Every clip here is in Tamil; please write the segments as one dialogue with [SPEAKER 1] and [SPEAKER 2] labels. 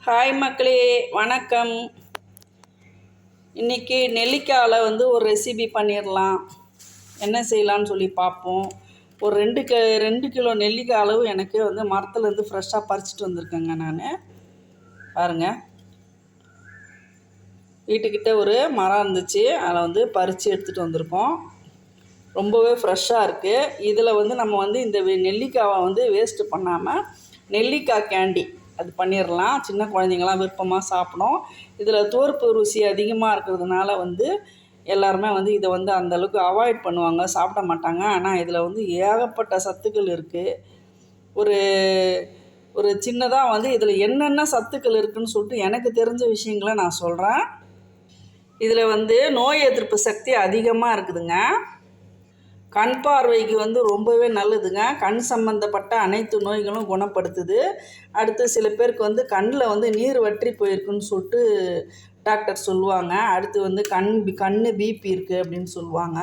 [SPEAKER 1] ஹாய் மக்களே, வணக்கம். இன்றைக்கி நெல்லிக்காயில் ஒரு ரெசிபி பண்ணிடலாம். என்ன செய்யலான்னு சொல்லி பார்ப்போம். ஒரு 2 கிலோ நெல்லிக்காய் அளவு எனக்கு மரத்துலேருந்து ஃப்ரெஷ்ஷாக பறிச்சிட்டு வந்திருக்கேங்க. நான் பாருங்கள், வீட்டுக்கிட்ட ஒரு மரம் இருந்துச்சு, அதில் பறித்து எடுத்துகிட்டு வந்திருக்கோம். ரொம்பவே ஃப்ரெஷ்ஷாக இருக்குது. இதில் நம்ம இந்த நெல்லிக்காவை வேஸ்ட்டு பண்ணாமல் நெல்லிக்காய் கேண்டி அது பண்ணிடலாம். சின்ன குழந்தைங்களாம் விருப்பமாக சாப்பிடும். இதில் துவர்ப்பு ருசி அதிகமாக இருக்கிறதுனால எல்லாருமே இதை அந்தளவுக்கு அவாய்ட் பண்ணுவாங்க, சாப்பிட மாட்டாங்க. ஆனால் இதில் ஏகப்பட்ட சத்துக்கள் இருக்குது. ஒரு ஒரு சின்னதாக இதில் என்னென்ன சத்துக்கள் இருக்குதுன்னு சொல்லிட்டு எனக்கு தெரிஞ்ச விஷயங்களை நான் சொல்கிறேன். இதில் நோய் எதிர்ப்பு சக்தி அதிகமாக இருக்குதுங்க. கண் பார்வைக்கு ரொம்பவே நல்லதுங்க. கண் சம்மந்தப்பட்ட அனைத்து நோய்களும் குணப்படுத்துது. அடுத்து சில பேருக்கு கண்ணில் நீர் வற்றி போயிருக்குன்னு சொல்லிட்டு டாக்டர் சொல்லுவாங்க. அடுத்து கண் பிபி இருக்குது அப்படின்னு சொல்லுவாங்க.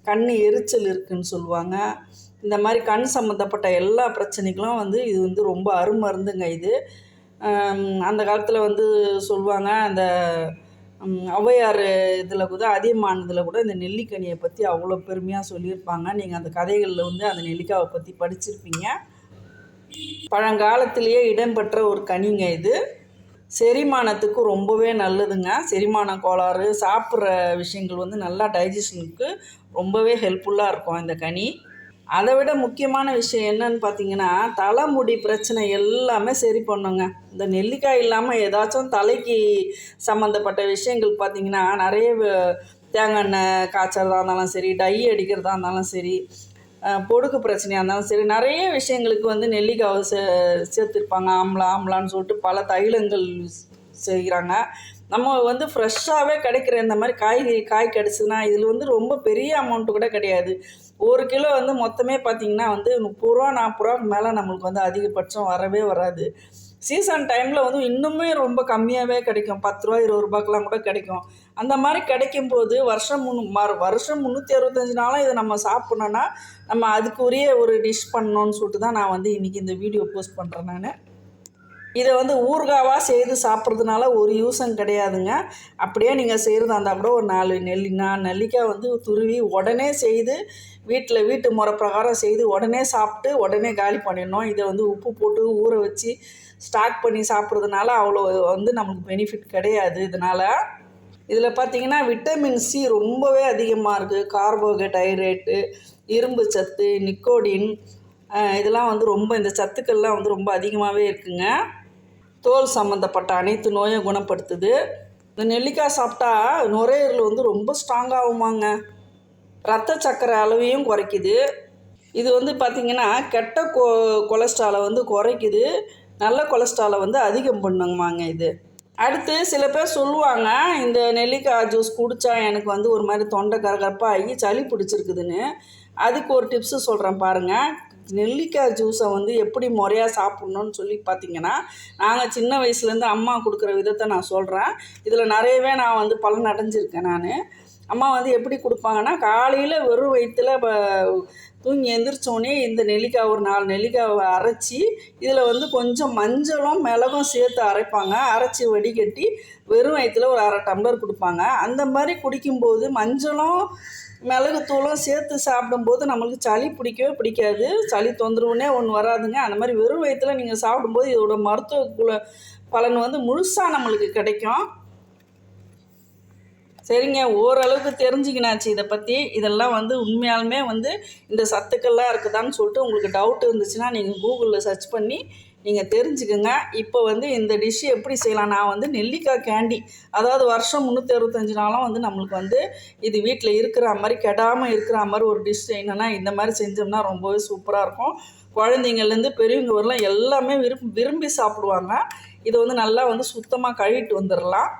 [SPEAKER 1] கண் எரிச்சல் இருக்குதுன்னு சொல்லுவாங்க. இந்த மாதிரி கண் சம்மந்தப்பட்ட எல்லா பிரச்சனைகளும் இது ரொம்ப அருமருந்துங்க. இது அந்த காலத்தில் சொல்லுவாங்க, அந்த ஔவையார் இதில் கூட அதியமானதில் கூட இந்த நெல்லிக்கனியை பற்றி அவ்வளோ பெருமையாக சொல்லியிருப்பாங்க. நீங்கள் அந்த கதைகளில் அந்த நெல்லிக்காவை பற்றி படிச்சிருப்பீங்க. பழங்காலத்திலேயே இடம்பெற்ற ஒரு கனிங்க இது. செரிமானத்துக்கு ரொம்பவே நல்லதுங்க. செரிமான கோளாறு, சாப்பிட்ற விஷயங்கள் நல்லா டைஜஷனுக்கு ரொம்பவே ஹெல்ப்ஃபுல்லாக இருக்கும் இந்த கனி. அதை விட முக்கியமான விஷயம் என்னன்னு பார்த்தீங்கன்னா, தலைமுடி பிரச்சனை எல்லாமே சரி பண்ணுங்க. இந்த நெல்லிக்காய் இல்லாமல் ஏதாச்சும் தலைக்கு சம்மந்தப்பட்ட விஷயங்கள் பார்த்திங்கன்னா, நிறைய தேங்காய் எண்ணெய் காய்ச்சறதா இருந்தாலும் சரி, டை அடிக்கிறதா இருந்தாலும் சரி, பொடுகு பிரச்சனையாக இருந்தாலும் சரி, நிறைய விஷயங்களுக்கு நெல்லிக்காவை சேர்த்துருப்பாங்க. ஆம்லான்னு சொல்லிட்டு பல தைலங்கள் செய்கிறாங்க. நம்ம ஃப்ரெஷ்ஷாகவே கிடைக்கிற இந்த மாதிரி காய் கிடச்சிதுன்னா இதில் ரொம்ப பெரிய அமௌண்ட்டு கூட கிடையாது. 1 கிலோ மொத்தமே பார்த்திங்கன்னா 30 ரூபா 40 ரூபாய்க்கு மேலே நம்மளுக்கு அதிகபட்சம் வரவே வராது. சீசன் டைமில் இன்னுமே ரொம்ப கம்மியாகவே கிடைக்கும். 10 ரூபா 20 ரூபாய்க்கெலாம் கூட கிடைக்கும். அந்த மாதிரி கிடைக்கும்போது வருஷம் 365 நாளும் இதை நம்ம சாப்பிட்ணுன்னா நம்ம அதுக்குரிய ஒரு டிஷ் பண்ணணுன்னு சொல்லிட்டு தான் நான் இன்றைக்கி இந்த வீடியோ போஸ்ட் பண்ணுறேன். நான் இதை ஊறுகாவாக செய்து சாப்பிட்றதுனால ஒரு யூஸும் கிடையாதுங்க. அப்படியே நீங்கள் செய்கிறதா இருந்தால் கூட ஒரு 4 நெல்லிக்காய் துருவி உடனே செய்து வீட்டு முறை பிரகாரம் செய்து உடனே சாப்பிட்டு உடனே காலி பண்ணிடணும். இதை உப்பு போட்டு ஊற வச்சு ஸ்டாக் பண்ணி சாப்பிட்றதுனால அவ்வளோ நமக்கு பெனிஃபிட் கிடையாது. இதில் பார்த்திங்கன்னா விட்டமின் சி ரொம்பவே அதிகமாக இருக்குது. கார்போஹைட்ரேட்டு, இரும்பு சத்து, நிக்கோடின், இதெல்லாம் ரொம்ப இந்த சத்துக்கள்லாம் ரொம்ப அதிகமாகவே இருக்குங்க. தோல் சம்மந்தப்பட்ட அனைத்து நோயும் குணப்படுத்துது. இந்த நெல்லிக்காய் சாப்பிட்டா நுரையீரல் ரொம்ப ஸ்ட்ராங்காகுமாங்க. ரத்த சர்க்கரை அளவையும் குறைக்குது. இது பார்த்திங்கன்னா கெட்ட கொலஸ்ட்ராலை குறைக்குது. நல்ல கொலஸ்ட்ராலை அதிகம் பண்ணுங்கம்மாங்க இது. அடுத்து சில பேர் சொல்லுவாங்க, இந்த நெல்லிக்காய் ஜூஸ் குடித்தா எனக்கு ஒரு மாதிரி தொண்டை கரகரப்பாகி சளி பிடிச்சிருக்குதுன்னு. அதுக்கு ஒரு டிப்ஸு சொல்கிறேன் பாருங்கள். நெல்லிக்காய் ஜூஸை எப்படி முறையாக சாப்பிட்ணுன்னு சொல்லி பார்த்திங்கன்னா, நாங்கள் சின்ன வயசுலேருந்து அம்மா கொடுக்குற விதத்தை நான் சொல்கிறேன். இதில் நிறையவே நான் பலன் அடைஞ்சிருக்கேன். நான் அம்மா எப்படி கொடுப்பாங்கன்னா, காலையில் வெறும் வயிற்றில் தூங்கி எந்திரிச்சோடனே இந்த நெல்லிக்காய் ஒரு 4 நெல்லிக்காவை அரைச்சி இதில் கொஞ்சம் மஞ்சளும் மிளகும் சேர்த்து அரைப்பாங்க. அரைச்சி வடிகட்டி வெறும் வயிற்றில் ஒரு 1/2 டம்ளர் கொடுப்பாங்க. அந்த மாதிரி குடிக்கும்போது மஞ்சளும் மிளகுத்தூளும் சேர்த்து சாப்பிடும்போது நம்மளுக்கு சளி பிடிக்கவே பிடிக்காது. சளி தொந்தரவுனே ஒன்று வராதுங்க. அந்த மாதிரி வெறும் வயிற்றில் நீங்கள் சாப்பிடும்போது இதோட மருத்துவ பலன் முழுசாக நம்மளுக்கு கிடைக்கும். சரிங்க, ஓரளவுக்கு தெரிஞ்சுக்கினாச்சு இதை பற்றி. இதெல்லாம் உண்மையாலுமே இந்த சத்துக்கள்லாம் இருக்குதான்னு சொல்லிட்டு உங்களுக்கு டவுட் இருந்துச்சுன்னா நீங்கள் கூகுளில் சர்ச் பண்ணி நீங்கள் தெரிஞ்சுக்கோங்க. இப்போ இந்த டிஷ்ஷு எப்படி செய்யலாம், நான் நெல்லிக்காய் கேண்டி, அதாவது வருஷம் 365 நாளும் நம்மளுக்கு இது வீட்டில் இருக்கிற மாதிரி கெடாமல் இருக்கிற மாதிரி ஒரு டிஷ் செய்யணுன்னா இந்த மாதிரி செஞ்சோம்னா ரொம்பவே சூப்பராக இருக்கும். குழந்தைங்கள்லேருந்து பெரியவங்க வரலாம் எல்லாமே விரும்பி சாப்பிடுவாங்க. இதை நல்லா சுத்தமாக கழுவிட்டு வந்துடலாம்.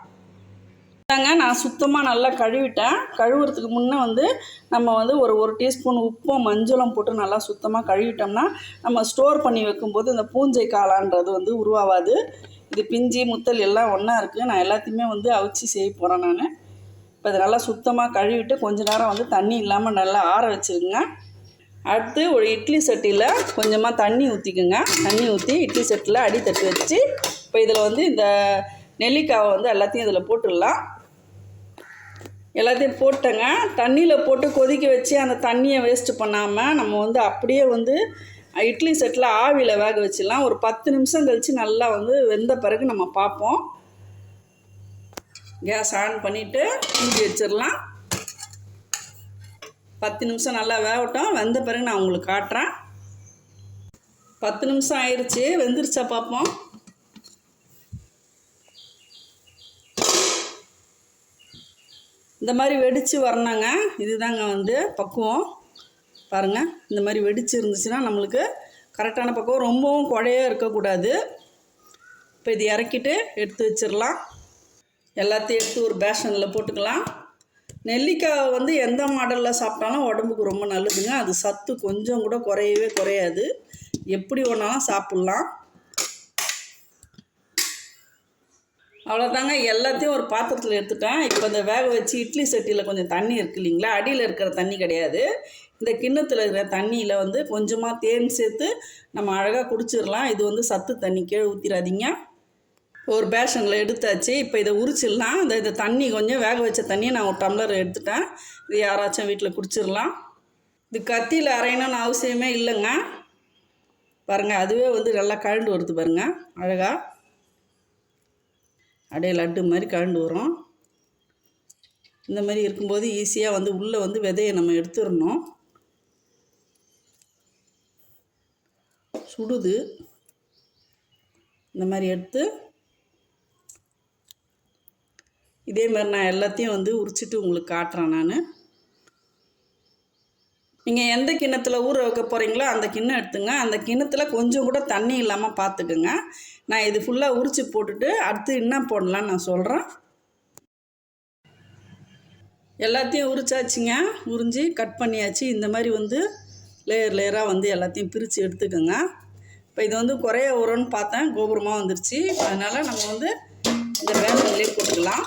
[SPEAKER 1] நான் சுத்தமாக நல்லா கழுவிட்டேன். கழுவுறதுக்கு முன்னே நம்ம ஒரு டீஸ்பூன் உப்பும் மஞ்சளும் போட்டு நல்லா சுத்தமாக கழுவிட்டோம்னா நம்ம ஸ்டோர் பண்ணி வைக்கும்போது இந்த பூஞ்சை காளான்றது உருவாகாது. இது பிஞ்சி முத்தல் எல்லாம் ஒன்றா இருக்குது. நான் எல்லாத்தையுமே அவிச்சு செய்ய போகிறேன். நான் இப்போ இதை நல்லா சுத்தமாக கழுவிட்டு கொஞ்ச நேரம் தண்ணி இல்லாமல் நல்லா ஆற வச்சுருங்க. அடுத்து ஒரு இட்லி சட்டியில் கொஞ்சமாக தண்ணி ஊற்றிக்குங்க. தண்ணி ஊற்றி இட்லி சட்டியில் அடி தட்டி வச்சு இப்போ இதில் வந்து இந்த நெல்லிக்காவை வந்து எல்லாத்தையும் இதில் போட்டுடலாம். எல்லாத்தையும் போட்டேங்க. தண்ணியில் போட்டு கொதிக்க வச்சு அந்த தண்ணியை வேஸ்ட்டு பண்ணாமல் நம்ம வந்து அப்படியே வந்து இட்லி செட்டில் ஆவியில் வேக வச்சிடலாம். ஒரு 10 நிமிஷம் கழித்து நல்லா வந்து வெந்த பிறகு நம்ம பார்ப்போம். கேஸ் ஆன் பண்ணிவிட்டு மூடி வச்சிடலாம். 10 நிமிஷம் நல்லா வேகட்டும். வெந்த பிறகு நான் உங்களுக்கு காட்டுறேன். 10 நிமிஷம் ஆயிடுச்சு. வெந்துருச்சா பார்ப்போம். இந்த மாதிரி வெடித்து வரணுங்க. இதுதாங்க வந்து பக்குவம். பாருங்கள், இந்த மாதிரி வெடிச்சு இருந்துச்சுன்னா நம்மளுக்கு கரெக்டான பக்குவம். ரொம்பவும் குழையாக இருக்கக்கூடாது. இப்போ இது இறக்கிட்டு எடுத்து வச்சிடலாம். எல்லாத்தையும் எடுத்து ஒரு பேஷனில் போட்டுக்கலாம். நெல்லிக்காய் வந்து எந்த மாடலில் சாப்பிட்டாலும் உடம்புக்கு ரொம்ப நல்லதுங்க. அது சத்து கொஞ்சம் கூட குறையவே குறையாது. எப்படி வேணாலும் சாப்பிட்லாம். அவ்வளோதாங்க. எல்லாத்தையும் ஒரு பாத்திரத்தில் எடுத்துட்டேன். இப்போ இந்த வேக வச்சு இட்லி சட்டியில் கொஞ்சம் தண்ணி இருக்குது இல்லைங்களா, அடியில் இருக்கிற தண்ணி கிடையாது, இந்த கிண்ணத்தில் இருக்கிற தண்ணியில் வந்து கொஞ்சமாக தேன் சேர்த்து நம்ம அழகாக குடிச்சிடலாம். இது வந்து சத்து தண்ணி, கீழே ஊற்றிடாதீங்க. ஒரு பேஷனில் எடுத்தாச்சு. இப்போ இதை உரிச்சிடலாம். இந்த தண்ணி கொஞ்சம் வேக வச்ச தண்ணியை நான் ஒரு டம்ளர் எடுத்துட்டேன். இது யாராச்சும் வீட்டில் குடிச்சிடலாம். இது கத்தியில் அரையணும்னு அவசியமே இல்லைங்க. பாருங்கள், அதுவே வந்து நல்லா கழண்டு வருது பாருங்கள். அழகாக அப்படியே லட்டு மாதிரி கழண்டு வரும். இந்த மாதிரி இருக்கும்போது ஈஸியாக வந்து உள்ளே வந்து விதையை நம்ம எடுத்துடணும். சுடுது. இந்த மாதிரி எடுத்து இதே மாதிரி நான் எல்லாத்தையும் வந்து உரிச்சிட்டு உங்களுக்கு காட்டுறேன். நான் நீங்கள் எந்த கிண்ணத்தில் ஊற வைக்க போகிறீங்களோ அந்த கிண்ணம் எடுத்துங்க. அந்த கிண்ணத்தில் கொஞ்சம் கூட தண்ணி இல்லாமல் பார்த்துக்குங்க. நான் இது ஃபுல்லாக உரித்து போட்டுட்டு அடுத்து என்ன போடலான்னு நான் சொல்கிறேன். எல்லாத்தையும் உரிச்சாச்சுங்க. உரிஞ்சு கட் பண்ணியாச்சு. இந்த மாதிரி வந்து லேயர் லேயராக வந்து எல்லாத்தையும் பிரித்து எடுத்துக்கோங்க. இப்போ இது வந்து குறைய வரும்னு பார்த்தேன், கோபுரமாக வந்துருச்சு. அதனால் நம்ம வந்து இந்த பேஷன்லேயே போட்டுக்கலாம்.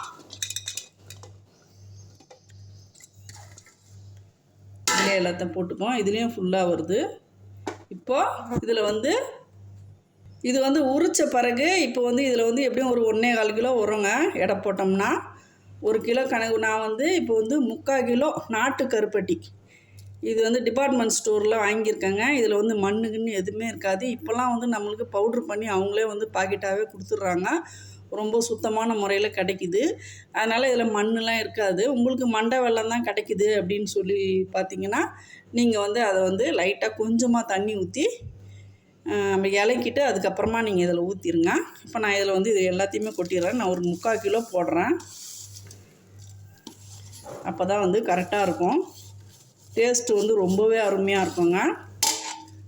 [SPEAKER 1] இதிலே எல்லாத்தையும் போட்டுப்போம். இதுலேயும் ஃபுல்லாக வருது. இப்போது இதில் வந்து இது வந்து உரித்த பிறகு இப்போ வந்து இதில் வந்து எப்படியும் ஒரு 1.25 கிலோ வருங்க. எடை போட்டோம்னா 1 கிலோ கணக்கு. நான் வந்து இப்போ வந்து 3/4 கிலோ நாட்டு கருப்பட்டி, இது வந்து டிபார்ட்மெண்ட் ஸ்டோரில் வாங்கியிருக்கேங்க. இதில் வந்து மண்ணுக்குன்னு எதுவுமே இருக்காது. இப்போல்லாம் வந்து நம்மளுக்கு பவுட்ரு பண்ணி அவங்களே வந்து பாக்கெட்டாகவே கொடுத்துட்றாங்க. ரொம்ப சுத்தமான முறையில் கிடைக்கிது. அதனால் இதில் மண்ணெலாம் இருக்காது. உங்களுக்கு மண்டை வெல்லம் தான் கிடைக்கிது அப்படின்னு சொல்லி பார்த்தீங்கன்னா, நீங்கள் வந்து அதை வந்து லைட்டாக கொஞ்சமாக தண்ணி ஊற்றி நம்ம இலக்கிட்டு அதுக்கப்புறமா நீங்கள் இதில் ஊற்றிடுங்க. இப்போ நான் இதில் வந்து இது எல்லாத்தையுமே கொட்டிடுறேன். நான் ஒரு 3/4 கிலோ போடுறேன். அப்போ தான் வந்து கரெக்டாக இருக்கும். டேஸ்ட்டு வந்து ரொம்பவே அருமையாக இருக்குங்க.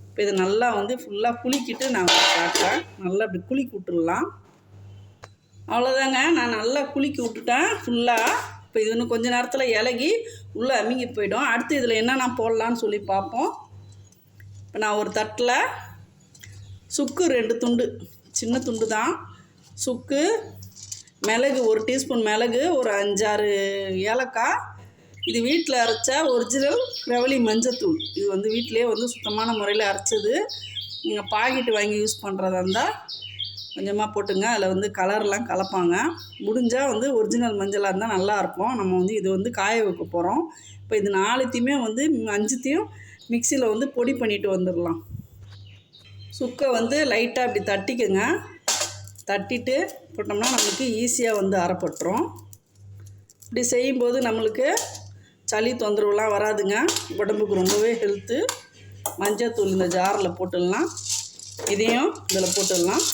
[SPEAKER 1] இப்போ இதை நல்லா வந்து ஃபுல்லாக குலுக்கிட்டு நான் காட்டுறேன். நல்லா அப்படி குலுக்கி விட்டுடலாம். அவ்வளோதாங்க. நான் நல்லா குலுக்கி விட்டுட்டேன் ஃபுல்லாக. இப்போ இது இன்னும் கொஞ்சம் நேரத்தில் இலகி உள்ளே அமுங்கி போயிடும். அடுத்து இதில் என்னென்ன போடலான்னு சொல்லி பார்ப்போம். இப்போ நான் ஒரு தட்டில் சுக்கு 2 துண்டு, சின்ன துண்டு தான் சுக்கு, மிளகு 1 டீஸ்பூன் மிளகு, ஒரு 5-6 ஏலக்காய், இது வீட்டில் அரைச்ச ஒரிஜினல் ரெவலி மஞ்சத்தூள். இது வந்து வீட்டிலே வந்து சுத்தமான முறையில் அரைச்சது. நீங்கள் பாக்கெட்டு வாங்கி யூஸ் பண்ணுறதா இருந்தால் கொஞ்சமாக போட்டுங்க. அதில் வந்து கலர்லாம் கலப்பாங்க. முடிஞ்சால் வந்து ஒரிஜினல் மஞ்சளாக இருந்தால் நல்லாயிருக்கும். நம்ம வந்து இது வந்து காய வைக்க போகிறோம். இப்போ இது 4த்தையுமே வந்து 5த்தையும் மிக்சியில் வந்து பொடி பண்ணிவிட்டு வந்துடலாம். சுக்கை வந்து லைட்டாக அப்படி தட்டிக்குங்க. தட்டிட்டு போட்டோம்னா நம்மளுக்கு ஈஸியாக வந்து அரைப்பட்டுரும். இப்படி செய்யும்போது நம்மளுக்கு சளி தொந்தரவுலாம் வராதுங்க. உடம்புக்கு ரொம்பவே ஹெல்த்து. மஞ்சத்தூள் இந்த ஜாரில் போட்டுடலாம். இதையும் இதில் போட்டுடலாம்.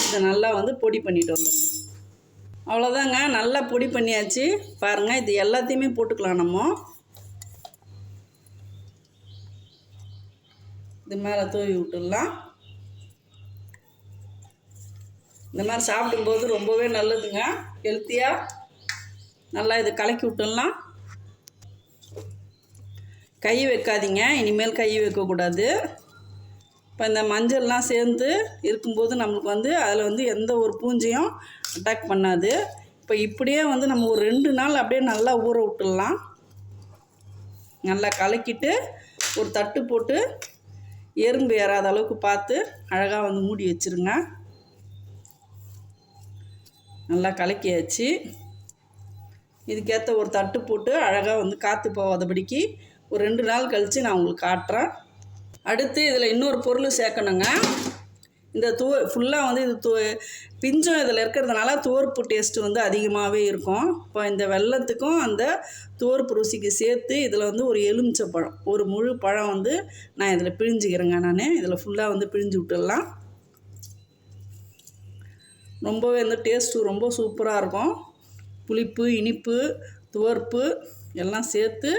[SPEAKER 1] இதை நல்லா வந்து பொடி பண்ணிட்டு வந்துடலாம். அவ்வளோதாங்க. நல்லா பொடி பண்ணியாச்சு. பாருங்கள், இது எல்லாத்தையுமே போட்டுக்கலாம். நம்ம இது மேலே தூவி விட்டுடலாம். இந்த மாதிரி சாப்பிடும்போது ரொம்பவே நல்லதுங்க, ஹெல்த்தியாக. நல்லா இது கலக்கி விட்டுடலாம். கை வைக்காதீங்க, இனிமேல் கை வைக்கக்கூடாது. இப்போ இந்த மஞ்சள்லாம் சேர்ந்து இருக்கும்போது நம்மளுக்கு வந்து அதில் வந்து எந்த ஒரு பூஞ்சையும் அட்டாக் பண்ணாது. இப்போ இப்படியே வந்து நம்ம ஒரு 2 நாள் அப்படியே நல்லா ஊற விட்டுடலாம். நல்லா கலக்கிட்டு ஒரு தட்டு போட்டு எறும்பு ஏறாத அளவுக்கு பார்த்து அழகாக வந்து மூடி வச்சுருங்க. நல்லா கலக்கியாச்சு. இதுக்கேற்ற ஒரு தட்டு போட்டு அழகாக வந்து காற்று போகாதபடிக்கு ஒரு 2 நாள் கழித்து நான் உங்களுக்கு காட்டுறேன். அடுத்து இதில் இன்னொரு பொருள் சேர்க்கணுங்க. இந்த ஃபுல்லாக வந்து இது பிஞ்சம் இதில் இருக்கிறதுனால துவர்ப்பு டேஸ்ட்டு வந்து அதிகமாகவே இருக்கும். இப்போ இந்த வெல்லத்துக்கும் அந்த துவர்ப்பு ருசிக்கு சேர்த்து இதில் வந்து ஒரு எலுமிச்சை ஒரு முழு பழம் வந்து நான் இதில் பிழிஞ்சிக்கிறேங்க. நான் இதில் ஃபுல்லாக வந்து பிழிஞ்சு விட்டுடலாம். ரொம்பவே வந்து டேஸ்ட்டு ரொம்ப சூப்பராக இருக்கும். புளிப்பு, இனிப்பு, துவர்ப்பு எல்லாம் சேர்த்து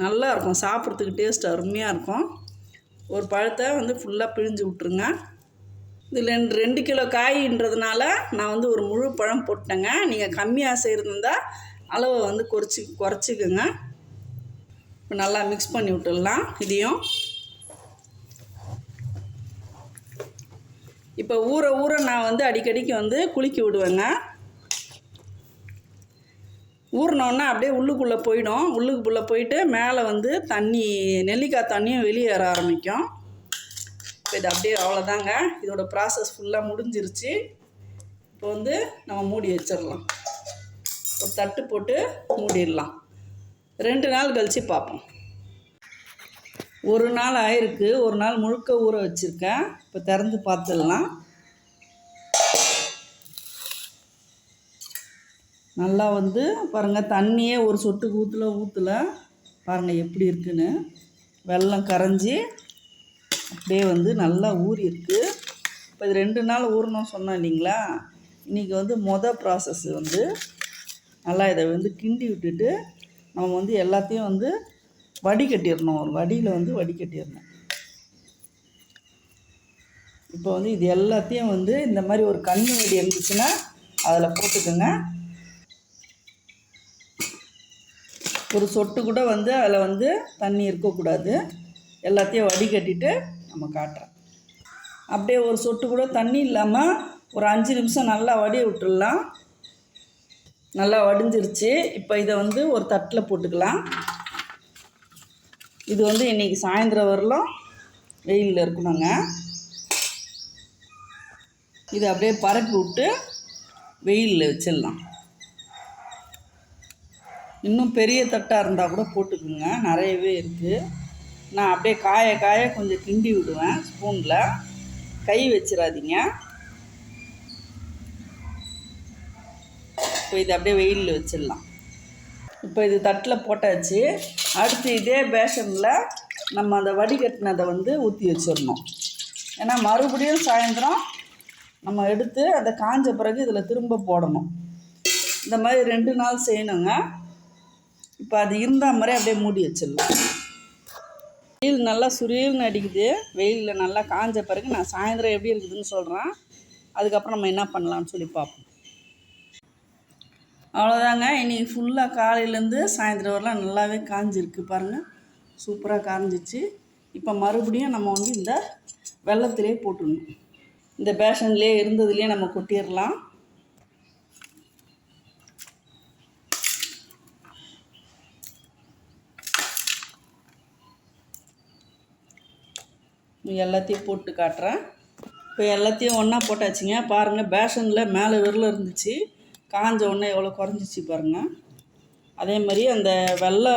[SPEAKER 1] நல்லா இருக்கும். சாப்பிட்றதுக்கு டேஸ்ட் அருமையாக இருக்கும். ஒரு பழத்தை வந்து ஃபுல்லாக பிழிஞ்சு விட்ருங்க. இதில் 2 கிலோ காயின்றதுனால நான் வந்து ஒரு முழு பழம் போட்டேங்க. நீங்கள் கம்மியாக செய்கிறதா அளவை வந்து குறைச்சிக்கோங்க. இப்போ நல்லா மிக்ஸ் பண்ணி விட்டுடலாம். இதையும் இப்போ ஊற நான் வந்து அடிக்கடிக்கு வந்து குலுக்கி விடுவேங்க. ஊறினோன்னா அப்படியே உள்ளுக்குள்ளே போயிடும். உள்ளுக்குள்ளே போயிட்டு மேலே வந்து நெல்லிக்காய் தண்ணியும் வெளியேற ஆரம்பிக்கும். இப்போ இது அப்படியே அவ்வளோதாங்க. இதோட ப்ராசஸ் ஃபுல்லாக முடிஞ்சிருச்சு. இப்போ வந்து நம்ம மூடி வச்சிடலாம். ஒரு தட்டு போட்டு மூடிடலாம். 2 நாள் கழித்து பார்ப்போம். 1 நாள் ஆயிருக்கு. 1 நாள் முழுக்க ஊற வச்சுருக்கேன். இப்போ திறந்து பார்த்துடலாம். நல்லா வந்து பாருங்கள், தண்ணியே ஒரு சொட்டுக்கு ஊற்றல. பாருங்கள் எப்படி இருக்குன்னு. வெல்லம் கரைஞ்சி அப்படியே வந்து நல்லா ஊறி இருக்குது. இப்போ இது 2 நாள் ஊறணும்னு சொன்னோம் இல்லைங்களா. இன்றைக்கி வந்து ப்ராசஸ் வந்து நல்லா இதை வந்து கிண்டி விட்டுட்டு நம்ம வந்து எல்லாத்தையும் வந்து வடிகட்டிடணும். ஒரு வடியில் வந்து வடிகட்டிடணும். இப்போ வந்து இது எல்லாத்தையும் வந்து இந்த மாதிரி ஒரு கண்ணு வெடி இருந்துச்சுன்னா அதில் போட்டுக்கோங்க. ஒரு சொட்டு கூட வந்து அதில் வந்து தண்ணி இருக்கக்கூடாது. எல்லாத்தையும் வடிகட்டிட்டு நம்ம காட்டுறேன். அப்படியே ஒரு சொட்டு கூட தண்ணி இல்லாமல் ஒரு 5 நிமிஷம் நல்லா வடிய விட்டுடலாம். நல்லா வடிஞ்சிருச்சு. இப்போ இதை வந்து ஒரு தட்டில் போட்டுக்கலாம். இது வந்து இன்றைக்கி சாயந்தரம் வரலாம் வெயிலில் இருக்கணுங்க. இதை அப்படியே பரப்பி விட்டு வெயிலில் வச்சிடலாம். இன்னும் பெரிய தட்டாக இருந்தால் கூட போட்டுக்குங்க. நிறையவே இருக்குது. நான் அப்படியே காய கொஞ்சம் கிண்டி விடுவேன் ஸ்பூனில். கை வச்சிடாதீங்க. இப்போ இது அப்படியே வெயிலில் வச்சிடலாம். இப்போ இது தட்டில் போட்டாச்சு. அடுத்து இதே பேஷனில் நம்ம அந்த வடிகட்டினதை வந்து ஊற்றி வச்சிடணும். ஏன்னா மறுபடியும் சாயந்தரம் நம்ம எடுத்து அதை காஞ்ச பிறகு இதில் திரும்ப போடணும். இந்த மாதிரி 2 நாள் செய்யணுங்க. இப்போ அது இருந்தால் மாதிரி அப்படியே மூடி வச்சிடலாம். வெயில் நல்லா சுரீல்னு அடிக்குது. வெயிலில் நல்லா காஞ்ச பிறகு நான் சாயந்தரம் எப்படி இருக்குதுன்னு சொல்கிறேன். அதுக்கப்புறம் நம்ம என்ன பண்ணலான்னு சொல்லி பார்ப்போம். அவ்வளோதாங்க. இன்றைக்கி ஃபுல்லாக காலையிலேருந்து சாயந்தரம் வரலாம் நல்லாவே காஞ்சிருக்கு. பாருங்கள், சூப்பராக காஞ்சிச்சு. இப்போ மறுபடியும் நம்ம வந்து இந்த வெல்லத்திலே போட்டுடணும். இந்த பேஷன்லேயே இருந்ததுலேயே நம்ம கொட்டிடலாம். எல்லாத்தையும் போட்டு காட்டுறேன். இப்போ எல்லாத்தையும் ஒன்றா போட்டாச்சுங்க. பாருங்கள், பேஷனில் மேலே விரல இருந்துச்சு, காஞ்ச உடனே எவ்வளோ குறைஞ்சிச்சு பாருங்கள். அதே மாதிரி அந்த வெள்ளை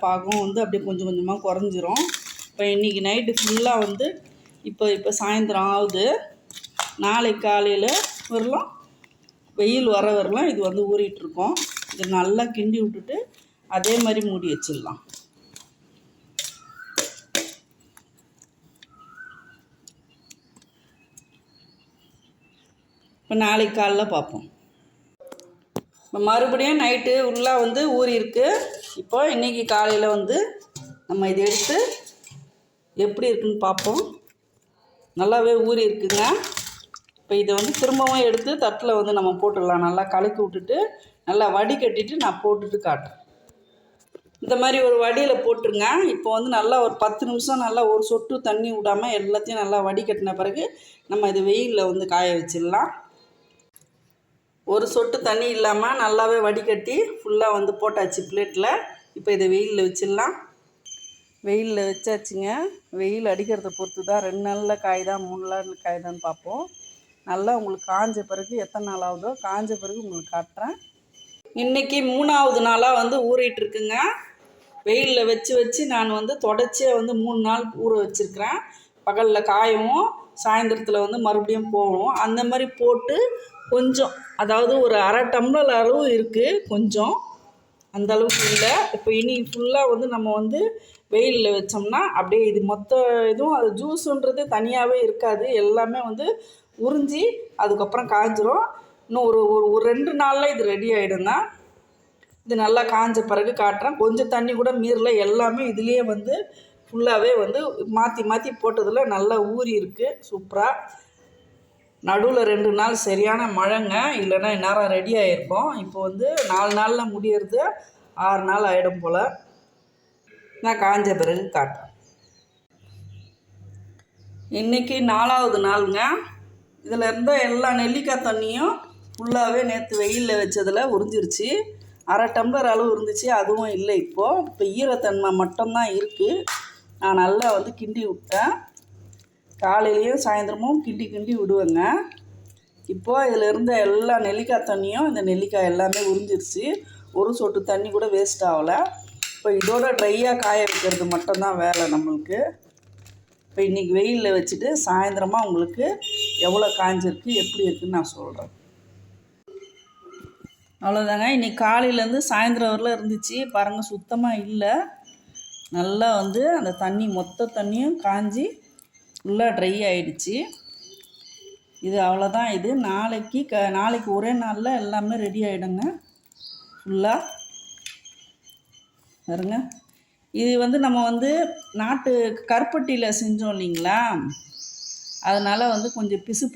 [SPEAKER 1] பாகம் வந்து அப்படியே கொஞ்சம் கொஞ்சமாக குறைஞ்சிரும். இப்போ இன்றைக்கி நைட்டு ஃபுல்லாக வந்து இப்போ சாயந்தரம் ஆகுது. நாளைக்கு காலையில் வரலாம் வெயில் வரலாம் இது வந்து ஊறிட்டுருக்கோம். இதை நல்லா கிண்டி விட்டுட்டு அதே மாதிரி மூடி வச்சிடலாம். இப்போ நாளைக்கு காலைல பார்ப்போம். இப்போ மறுபடியும் நைட்டு உள்ளே வந்து ஊறி இருக்குது. இப்போ இன்றைக்கி காலையில் வந்து நம்ம இதை எடுத்து எப்படி இருக்குன்னு பார்ப்போம். நல்லாவே ஊறி இருக்குங்க. இப்போ இதை வந்து திரும்பவும் எடுத்து தட்டில் வந்து நம்ம போட்டுடலாம். நல்லா கலக்கி விட்டுட்டு நல்லா வடிகட்டிட்டு நான் போட்டுட்டு காட்டுறேன். இந்த மாதிரி ஒரு வடியில் போட்டுருங்க. இப்போ வந்து நல்லா ஒரு 10 நிமிஷம் நல்லா ஒரு சொட்டு தண்ணி விடாமல் எல்லாத்தையும் நல்லா வடிகட்டின பிறகு நம்ம இது வெயிலில் வந்து காய வச்சிடலாம். ஒரு சொட்டு தண்ணி இல்லாமல் நல்லாவே வடிகட்டி ஃபுல்லாக வந்து போட்டாச்சு பிளேட்டில். இப்போ இதை வெயிலில் வச்சிடலாம். வெயிலில் வச்சாச்சுங்க. வெயில் அடிக்கிறத பொறுத்து தான் 2 நாளில் காய் தான் 3 நாள் காய் தான் பார்ப்போம். நல்லா உங்களுக்கு காஞ்ச பிறகு எத்தனை நாள் ஆகுதோ காஞ்ச பிறகு உங்களுக்கு காட்டுறேன். இன்றைக்கி 3ஆவது நாளாக வந்து ஊறிட்டுருக்குங்க. வெயிலில் வச்சு நான் வந்து தொடர்ச்சியாக வந்து 3 நாள் ஊற வச்சுருக்கிறேன். பகலில் காயவும் சாயந்தரத்தில் வந்து மறுபடியும் போகும். அந்த மாதிரி போட்டு கொஞ்சம், அதாவது ஒரு அரை டம்ளர் அளவு இருக்குது, கொஞ்சம் அந்த அளவுக்கு இல்லை. இப்போ இனி ஃபுல்லாக வந்து நம்ம வந்து வெயிலில் வச்சோம்னா அப்படியே இது மொத்த இதுவும் அது ஜூஸுன்றது தனியாகவே இருக்காது, எல்லாமே வந்து உறிஞ்சி அதுக்கப்புறம் காய்ஞ்சிரும். இன்னும் ஒரு ஒரு 2 நாளில் இது ரெடி ஆகிடுங்க. இது நல்லா காஞ்ச பிறகு காட்டுறேன். கொஞ்சம் தண்ணி கூட மீறல, எல்லாமே இதுலேயே வந்து ஃபுல்லாகவே வந்து மாற்றி போட்டதில் நல்லா ஊறி இருக்குது சூப்பராக. நடுவில் 2 நாள் சரியான மழைங்க, இல்லைன்னா இந்நேரம் ரெடி ஆகிருக்கும். இப்போ வந்து 4 நாளில் முடியறது, 6 நாள் ஆகிடும் போல். நான் காஞ்ச பிறகு காட்டுறேன். இன்றைக்கி 4ஆவது நாளுங்க. இதில் இருந்த எல்லா நெல்லிக்காய் தண்ணியும் ஃபுல்லாகவே நேற்று வெயிலில் வச்சதில் உறிஞ்சிருச்சு. அரை டம்ளர் அளவு இருந்துச்சு, அதுவும் இல்லை. இப்போ ஈரத்தன்மை மட்டும்தான் இருக்குது. நான் நல்லா வந்து கிண்டி விட்டேன். காலையிலையும் சாயந்தரமும் கிண்டி விடுவேங்க. இப்போது இதில் இருந்த எல்லா நெல்லிக்காய் தண்ணியும், இந்த நெல்லிக்காய் எல்லாமே உறிஞ்சிருச்சு. ஒரு சொட்டு தண்ணி கூட வேஸ்ட் ஆகலை. இப்போ இதோட ட்ரையாக காய வைக்கிறது மட்டும்தான் வேலை நம்மளுக்கு. இப்போ இன்றைக்கி வெயிலில் வச்சுட்டு சாயந்தரமாக உங்களுக்கு எவ்வளோ காய்ஞ்சிருக்கு எப்படி இருக்குதுன்னு நான் சொல்கிறேன். அவ்வளோதாங்க. இன்றைக்கி காலையிலேருந்து சாயந்தரம் வரல இருந்துச்சு பாருங்கள், சுத்தமாக இல்லை. நல்லா வந்து அந்த தண்ணி மொத்த தண்ணியும் காஞ்சி ஃபுல்லாக ட்ரை ஆகிடுச்சு. இது அவ்வளோதான். இது நாளைக்கு ஒரே நாளில் எல்லாமே ரெடி ஆகிடுங்க ஃபுல்லாக. பாருங்க, இது வந்து நம்ம வந்து நாட்டு கருப்பட்டியில் செஞ்சோம் இல்லைங்களா, அதனால் வந்து கொஞ்சம் பிசு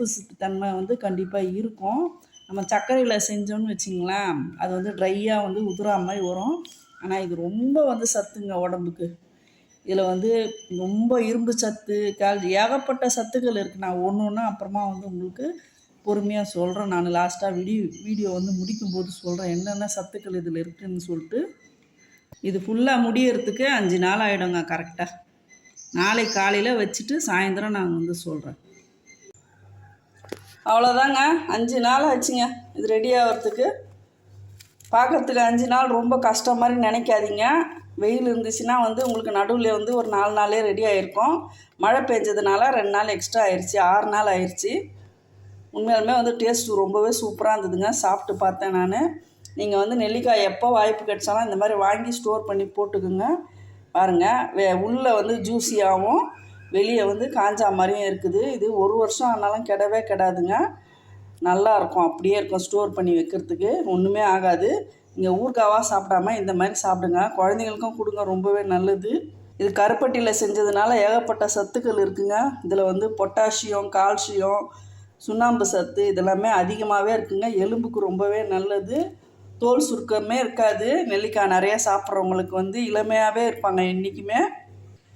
[SPEAKER 1] தன்மை வந்து கண்டிப்பாக இருக்கும். நம்ம சர்க்கரையில் செஞ்சோன்னு வச்சிங்களேன், அது வந்து ட்ரையாக வந்து உதுரா மாதிரி வரும். ஆனால் இது ரொம்ப வந்து சத்துங்க உடம்புக்கு. இதில் வந்து ரொம்ப இரும்பு சத்து, ஏகப்பட்ட சத்துக்கள் இருக்குது. நான் ஒன்று அப்புறமா வந்து உங்களுக்கு பொறுமையாக சொல்கிறேன். நான் லாஸ்ட்டாக வீடியோ வந்து முடிக்கும்போது சொல்கிறேன் என்னென்ன சத்துக்கள் இதில் இருக்குதுன்னு சொல்லிட்டு. இது ஃபுல்லாக முடியறதுக்கு 5 நாள் ஆகிடுங்க கரெக்டாக. நாளைக்கு காலையில் வச்சுட்டு சாயந்தரம் நான் வந்து சொல்கிறேன். அவ்வளோதாங்க, 5 நாள் ஆச்சுங்க இது ரெடி ஆகிறதுக்கு. பார்க்குறதுக்கு 5 நாள் ரொம்ப கஷ்டம் மாதிரி நினைக்காதீங்க. வெயில் இருந்துச்சுன்னா வந்து உங்களுக்கு நடுவில் வந்து ஒரு 4 நாளே ரெடி ஆகிருக்கும். மழை பெஞ்சதுனால 2 நாள் எக்ஸ்ட்ரா ஆயிடுச்சு, 6 நாள் ஆயிடுச்சு. உண்மையாலுமே வந்து டேஸ்ட்டு ரொம்பவே சூப்பராக இருந்ததுங்க. சாப்பிட்டு பார்த்தேன் நான். நீங்கள் வந்து நெல்லிக்காய் எப்போ வாய்ப்பு கிடைச்சாலும் இந்த மாதிரி வாங்கி ஸ்டோர் பண்ணி போட்டுக்குங்க. பாருங்கள், உள்ளே வந்து ஜூஸியாகவும் வெளியே வந்து காஞ்சா மாதிரியும் இருக்குது. இது 1 வருஷம் ஆனாலும் கெடாதுங்க. நல்லாயிருக்கும், அப்படியே இருக்கும். ஸ்டோர் பண்ணி வைக்கிறதுக்கு ஒன்றுமே ஆகாது. நீங்கள் ஊறுகாவாக சாப்பிடாம இந்த மாதிரி சாப்பிடுங்க, குழந்தைங்களுக்கும் கொடுங்க, ரொம்பவே நல்லது. இது கருப்பட்டியில் செஞ்சதுனால ஏகப்பட்ட சத்துக்கள் இருக்குங்க. இதில் வந்து பொட்டாசியம், கால்சியம், சுண்ணாம்பு சத்து இதெல்லாமே அதிகமாகவே இருக்குங்க. எலும்புக்கு ரொம்பவே நல்லது. தோல் சுருக்கமே இருக்காது. நெல்லிக்காய் நிறையா சாப்பிட்றவங்களுக்கு வந்து இளமையாகவே இருப்பாங்க என்றைக்குமே.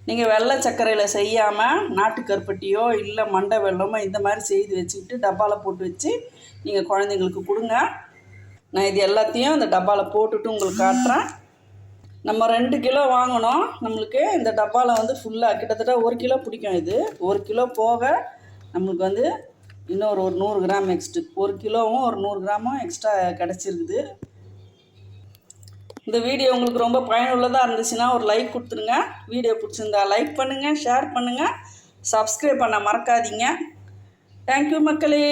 [SPEAKER 1] நீங்கள் வெள்ளை சர்க்கரையில் செய்யாமல் நாட்டு கருப்பட்டியோ இல்லை மண்டை வெல்லமோ இந்த மாதிரி செய்து வச்சுக்கிட்டு டப்பாவில் போட்டு வச்சு நீங்கள் குழந்தைங்களுக்கு கொடுங்க. நான் இது எல்லாத்தையும் இந்த டப்பாவில் போட்டுட்டு உங்களுக்கு காட்டுறேன். நம்ம 2 கிலோ வாங்கினோம். நம்மளுக்கு இந்த டப்பாவில் வந்து ஃபுல்லாக கிட்டத்தட்ட 1 கிலோ பிடிக்கும். இது 1 கிலோ போக நம்மளுக்கு வந்து இன்னொரு 100 கிராம் எக்ஸ்ட்ரா, 1 கிலோவும் ஒரு 100 கிராமும் எக்ஸ்ட்ரா கிடச்சிருக்குது. இந்த வீடியோ உங்களுக்கு ரொம்ப பயனுள்ளதாக இருந்துச்சுன்னா ஒரு லைக் கொடுத்துருங்க. வீடியோ பிடிச்சிருந்தா லைக் பண்ணுங்கள், ஷேர் பண்ணுங்கள், சப்ஸ்கிரைப் பண்ண மறக்காதீங்க. தேங்க்யூ மக்களே.